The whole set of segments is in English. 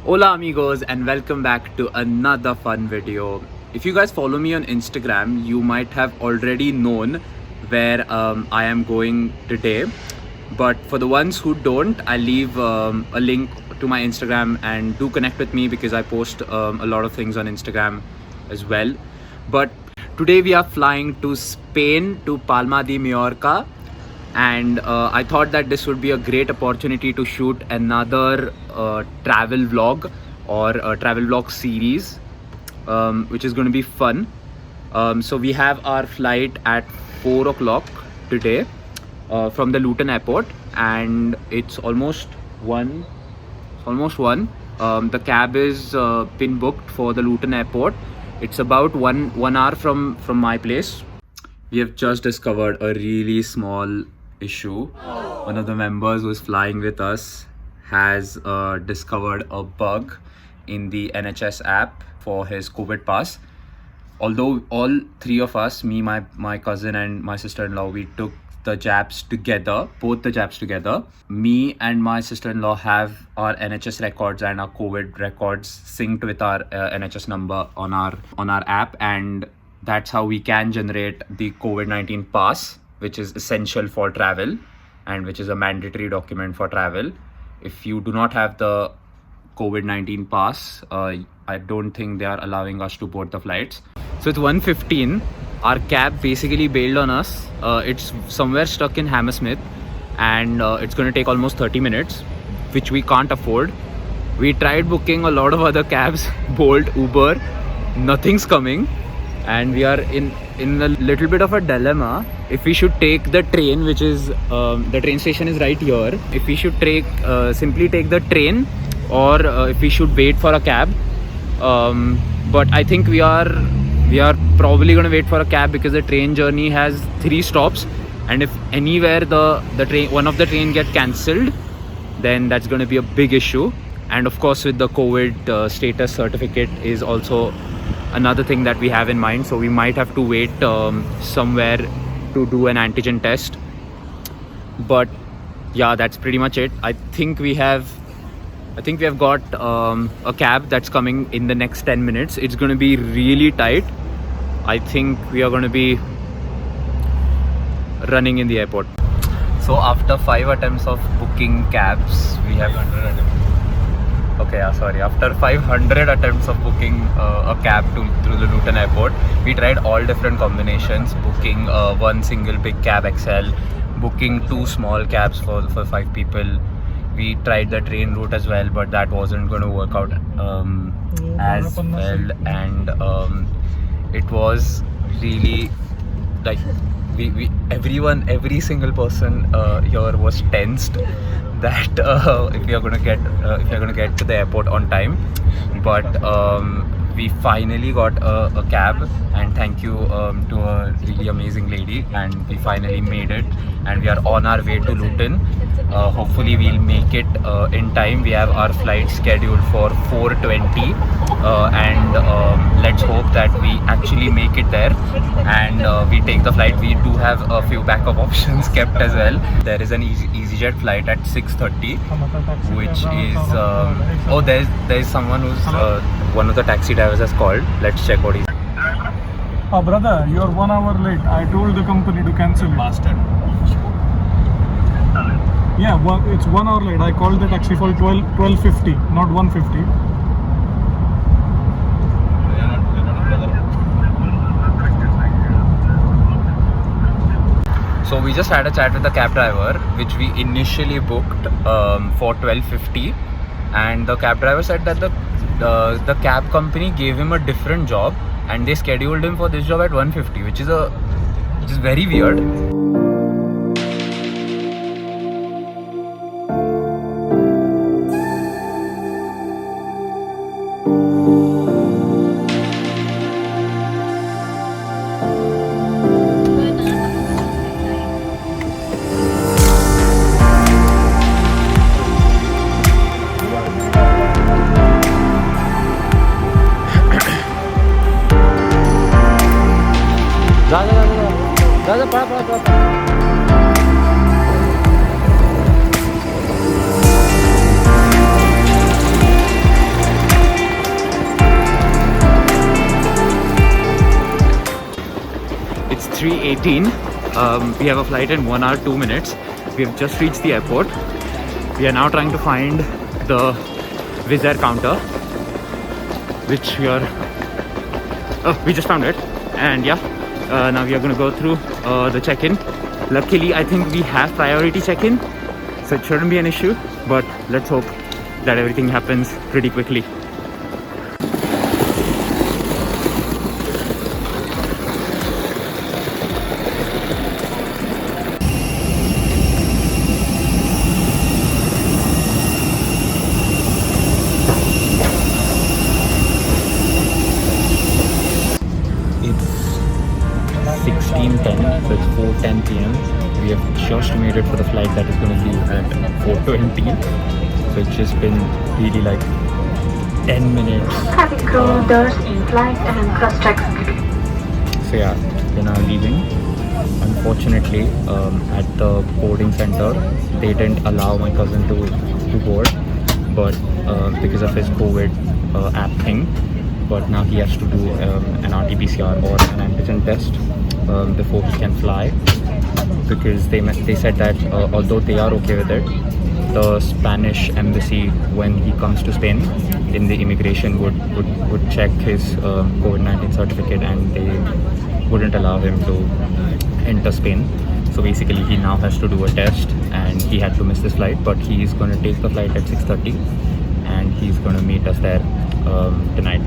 Hola amigos and welcome back to another fun video. If you guys follow me on Instagram, you might have already known where I am going today. But for the ones who don't, I'll leave a link to my Instagram and do connect with me because I post a lot of things on Instagram as well. But today we are flying to Spain, to Palma de Mallorca, and I thought that this would be a great opportunity to shoot another travel vlog or a travel vlog series, which is going to be fun. So we have our flight at 4 o'clock today from the Luton airport, and it's almost 1. The cab is been booked for the Luton airport. It's about one hour from my place. We have just discovered a really small issue. One of the members who's flying with us has discovered a bug in the NHS app for his COVID pass. Although all three of us, me, my cousin and my sister-in-law, we took the jabs together, both the jabs together. Me and my sister-in-law have our NHS records and our COVID records synced with our NHS number on our app, and that's how we can generate the COVID-19 pass, which is essential for travel and which is a mandatory document for travel. If you do not have the COVID-19 pass, I don't think they are allowing us to board the flights. So it's 1:15. Our cab basically bailed on us. It's somewhere stuck in Hammersmith, and it's going to take almost 30 minutes, which we can't afford. We tried booking a lot of other cabs, Bolt, Uber, nothing's coming, and we are in a little bit of a dilemma. If we should take the train, which is the train station is right here, if we should simply take the train, or if we should wait for a cab. But I think we are probably going to wait for a cab because the train journey has 3 stops, and if anywhere one of the train get cancelled, then that's going to be a big issue. And of course, with the COVID status certificate is also another thing that we have in mind, so we might have to wait somewhere to do an antigen test. But yeah, that's pretty much it. I think we have got a cab that's coming in the next 10 minutes. It's going to be really tight. I think we are going to be running in the airport. So after 5 attempts of booking cabs, we have after 500 attempts of booking a cab through the Luton airport, we tried all different combinations, booking one single big cab XL, booking 2 small cabs for 5 people. We tried the train route as well, but that wasn't going to work out as well, and it was really like every single person here was tensed that if you're going to get to the airport on time. But we finally got a cab, and thank you to a really amazing lady, and we finally made it, and we are on our way to Luton. Hopefully we'll make it in time. We have our flight scheduled for 4:20, and let's hope that we actually make it there and we take the flight. We do have a few backup options kept as well. There is an EasyJet flight at 6:30, which is there's someone who's one of the taxi drivers has called. Let's check what he's. Oh brother, you're 1 hour late. I told the company to cancel it. Bastard. Yeah, it's 1 hour late. I called the taxi for 12:50, not 1:50. So we just had a chat with the cab driver, which we initially booked for 12:50, and the cab driver said that the cab company gave him a different job, and they scheduled him for this job at 1:50, which is very weird. जा पड़ा 3:18. We have a flight in 1 hour 2 minutes. We have just reached the airport. We are now trying to find the Wizz Air counter, which we just found it. And yeah, now we are going to go through the check-in. Luckily, I think we have priority check-in, so it shouldn't be an issue. But let's hope that everything happens pretty quickly. It's 16:10, so it's 4:10 p.m. We have just made it for the flight that is going to leave at 4:20. So it's just been really like 10 minutes. Cabin crew, doors in flight and cross-check. So yeah, we're now leaving. Unfortunately, at the boarding center, they didn't allow my cousin to board, but because of his COVID app thing. But now he has to do an RT-PCR or an antigen test before he can fly, because they said that although they are okay with it, the Spanish embassy, when he comes to Spain, in the immigration would check his COVID-19 certificate, and they wouldn't allow him to enter Spain. So basically he now has to do a test, and he had to miss this flight, but he's going to take the flight at 6:30 and he's going to meet us there tonight.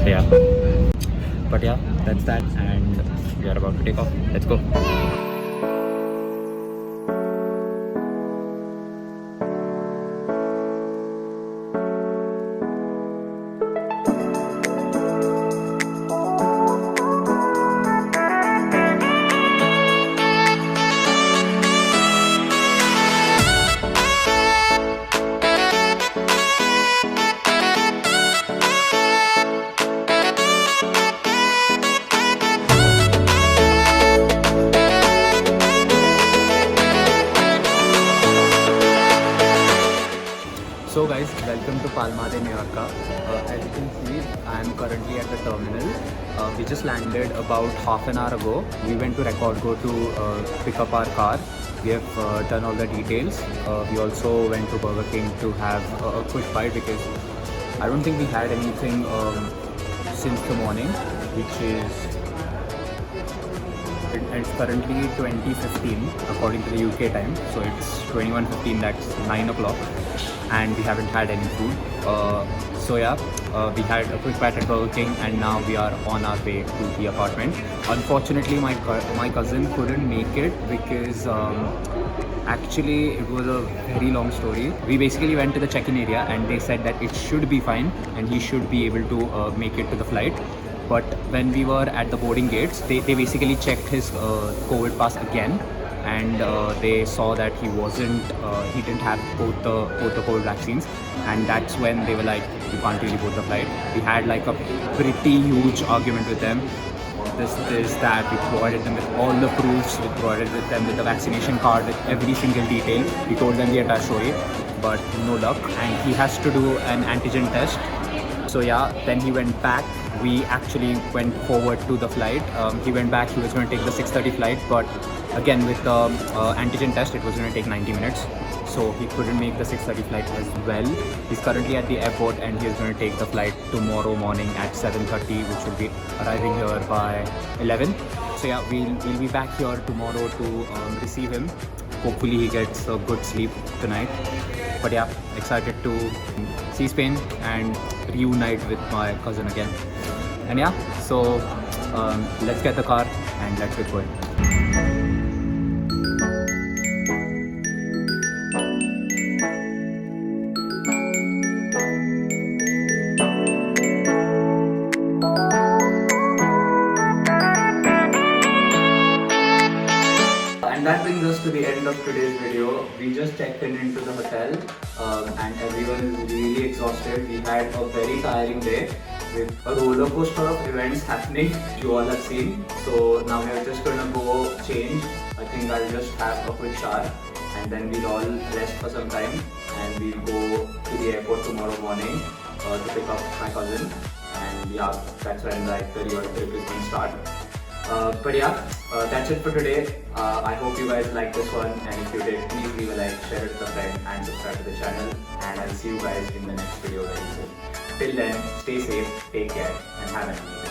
So yeah, but yeah, that's that, and we are about to take off. Let's go. So guys, welcome to Palma de Mallorca. As you can see, I am currently at the terminal. We just landed about half an hour ago. We went to Record Go to pick up our car. We have done all the details. We also went to Burger King to have a quick bite, because I don't think we had anything since the morning, which is it's currently 20:15 according to the UK time. So it's 21:15, that's 9 o'clock. And we haven't had any food. So yeah, we had a quick bite at Burger King, and now we are on our way to the apartment. Unfortunately, my cousin couldn't make it, because actually it was a very long story. We basically went to the check-in area, and they said that it should be fine and he should be able to make it to the flight. But when we were at the boarding gates, they basically checked his COVID pass again, and they saw that he didn't have both the COVID vaccines, and that's when they were like, you can't really board the flight. We had like a pretty huge argument with them. This, that. We provided them with all the proofs. We provided them with the vaccination card, with every single detail. We told them the entire story, but no luck. And he has to do an antigen test. So yeah, then he went back. We actually went forward to the flight. He went back. He was going to take the 6:30 flight, but again with the antigen test, it was going to take 90 minutes. So he couldn't make the 6:30 flight as well. He's currently at the airport, and he is going to take the flight tomorrow morning at 7:30, which will be arriving here by 11. So yeah, we'll be back here tomorrow to receive him. Hopefully he gets a good sleep tonight. But yeah, excited to see Spain and reunite with my cousin again. And yeah, so let's get the car and let's get going. And that brings us to the end of today's video. We just checked into the hotel and everyone is really exhausted. We had a very tiring day with a roller coaster of events happening, you all have seen. So now we are just gonna go change. I think I'll just have a quick shower and then we'll all rest for some time, and we'll go to the airport tomorrow morning to pick up my cousin. And yeah, that's when like the real trip is going to start. But yeah, that's it for today. I hope you guys liked this one, and if you did, please leave a like, share it with a friend, and subscribe to the channel. And I'll see you guys in the next video very soon. Till then, stay safe, take care, and have an amazing day.